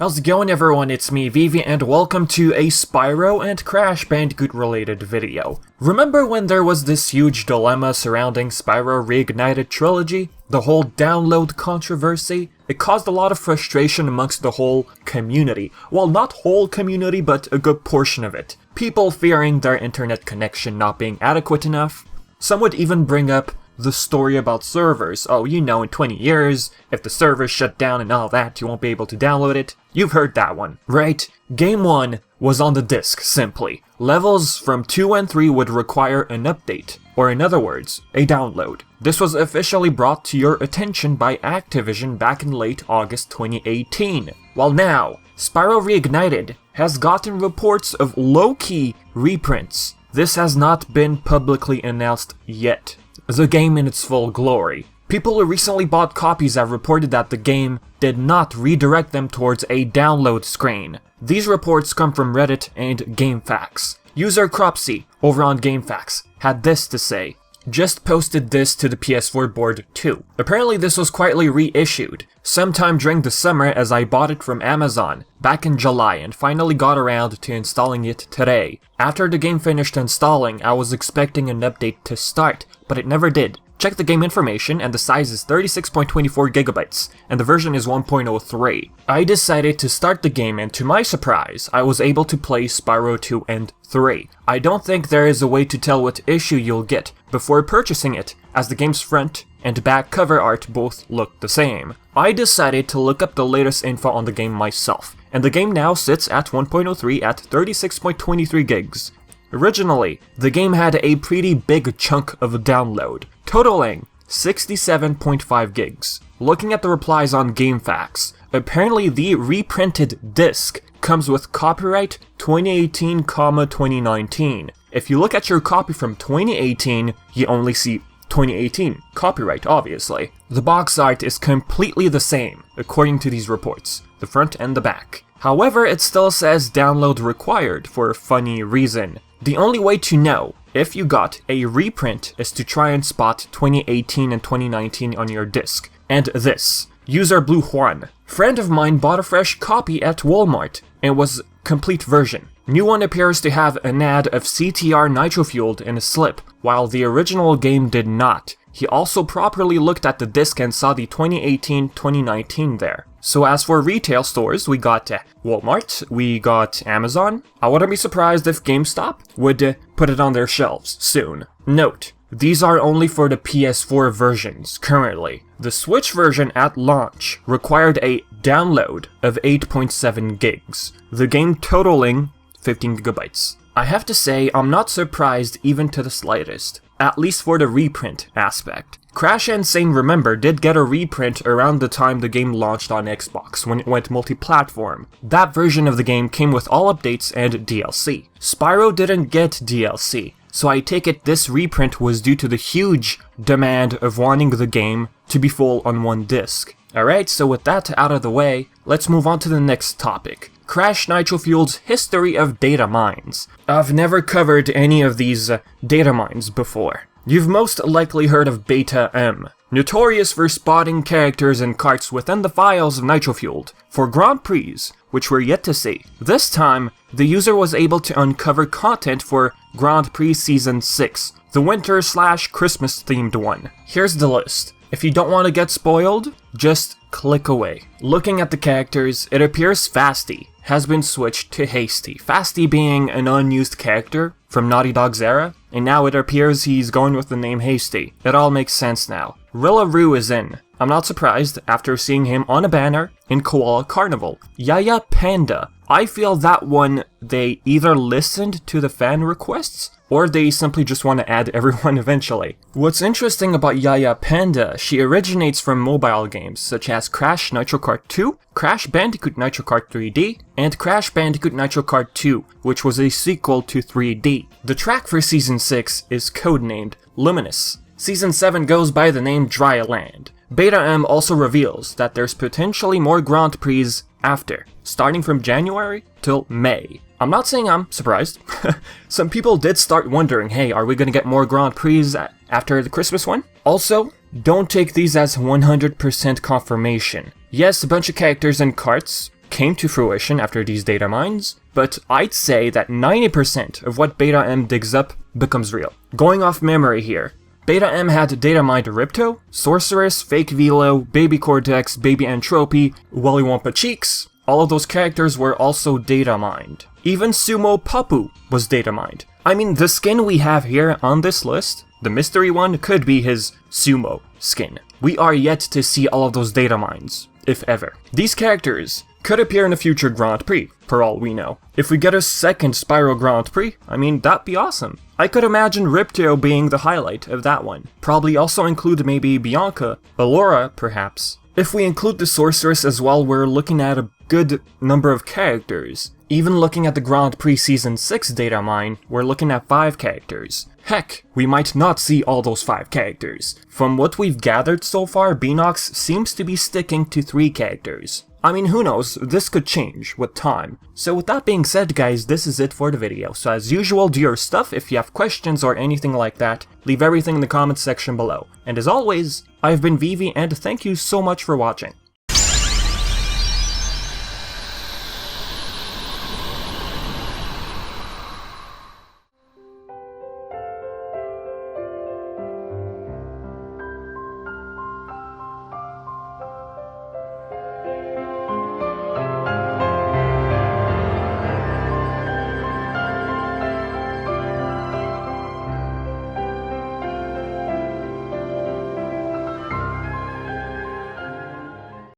How's it going, everyone? It's me, Vivi, and welcome to a Spyro and Crash Bandicoot related video. Remember when there was this huge dilemma surrounding Spyro Reignited Trilogy? The whole download controversy? It caused a lot of frustration amongst the whole community. Well, not whole community, but a good portion of it. People fearing their internet connection not being adequate enough. Some would even bring up the story about servers. Oh, you know, in 20 years, if the servers shut down and all that, you won't be able to download it. You've heard that one, right? Game 1 was on the disk, simply. Levels from 2 and 3 would require an update, or in other words, a download. This was officially brought to your attention by Activision back in late August 2018. Well now, Spyro Reignited has gotten reports of low-key reprints. This has not been publicly announced yet. The game in its full glory. People who recently bought copies have reported that the game did not redirect them towards a download screen. These reports come from Reddit and GameFAQs. User Cropsy, over on GameFAQs, had this to say. Just posted this to the PS4 board too. Apparently this was quietly reissued, sometime during the summer as I bought it from Amazon, back in July, and finally got around to installing it today. After the game finished installing, I was expecting an update to start, but it never did. Check the game information and the size is 36.24 gigabytes, and the version is 1.03. I decided to start the game and to my surprise, I was able to play Spyro 2 and 3. I don't think there is a way to tell what issue you'll get before purchasing it, as the game's front and back cover art both look the same. I decided to look up the latest info on the game myself, and the game now sits at 1.03 at 36.23 gigs. Originally, the game had a pretty big chunk of a download, totaling 67.5 gigs. Looking at the replies on GameFAQs, apparently the reprinted disc comes with copyright 2018-2019. If you look at your copy from 2018, you only see 2018 copyright, obviously. The box art is completely the same, according to these reports, the front and the back. However, it still says download required for a funny reason. The only way to know if you got a reprint is to try and spot 2018 and 2019 on your disc. And this. User Blue Juan. Friend of mine bought a fresh copy at Walmart and was complete version. New one appears to have an ad of CTR Nitro-Fueled in a slip, while the original game did not. He also properly looked at the disc and saw the 2018-2019 there. So as for retail stores, we got Walmart, we got Amazon. I wouldn't be surprised if GameStop would put it on their shelves soon. Note, these are only for the PS4 versions currently. The Switch version at launch required a download of 8.7 gigs, the game totaling 15 gigabytes. I have to say, I'm not surprised even to the slightest, at least for the reprint aspect. Crash and Sane Remember did get a reprint around the time the game launched on Xbox, when it went multi-platform. That version of the game came with all updates and DLC. Spyro didn't get DLC, so I take it this reprint was due to the huge demand of wanting the game to be full on one disc. Alright, so with that out of the way, let's move on to the next topic. Crash Nitro-Fueled's history of Datamines. I've never covered any of these Datamines before. You've most likely heard of BetaM, notorious for spotting characters and carts within the files of Nitro-Fueled for Grand Prix, which we're yet to see. This time, the user was able to uncover content for Grand Prix Season 6, the winter/Christmas themed one. Here's the list. If you don't want to get spoiled, just click away. Looking at the characters, it appears Fasty has been switched to Hasty. Fasty being an unused character from Naughty Dog's era, and now it appears he's going with the name Hasty. It all makes sense now. Rillaroo is in. I'm not surprised after seeing him on a banner in Koala Carnival. Yaya Panda. I feel that one they either listened to the fan requests or they simply just want to add everyone eventually. What's interesting about Yaya Panda, she originates from mobile games such as Crash Nitro Kart 2, Crash Bandicoot Nitro Kart 3D, and Crash Bandicoot Nitro Kart 2, which was a sequel to 3D. The track for Season 6 is codenamed Luminous. Season 7 goes by the name Dry Land. BetaM also reveals that there's potentially more Grand Prix after, starting from January till May. I'm not saying I'm surprised. Some people did start wondering, hey, are we gonna get more Grand Prix after the Christmas one? Also, don't take these as 100% confirmation. Yes, a bunch of characters and carts came to fruition after these data mines, but I'd say that 90% of what BetaM digs up becomes real. Going off memory here, BetaM had Datamined Ripto, Sorceress, Fake Velo, Baby Cortex, Baby Entropy, Wally Wampa Cheeks. All of those characters were also data mined. Even Sumo Papu was data mined. I mean, the skin we have here on this list, the mystery one, could be his Sumo skin. We are yet to see all of those data mines, if ever. These characters could appear in a future Grand Prix, for all we know. If we get a second Spyro Grand Prix, I mean, that'd be awesome. I could imagine Ripto being the highlight of that one. Probably also include maybe Bianca, Allura, perhaps. If we include the Sorceress as well, we're looking at a good number of characters. Even looking at the Grand Prix Season 6 data mine, we're looking at 5 characters. Heck, we might not see all those 5 characters. From what we've gathered so far, Beanox seems to be sticking to 3 characters. I mean, who knows, this could change with time. So with that being said, guys, this is it for the video. So as usual, do your stuff. If you have questions or anything like that, leave everything in the comments section below. And as always, I've been Vivi, and thank you so much for watching.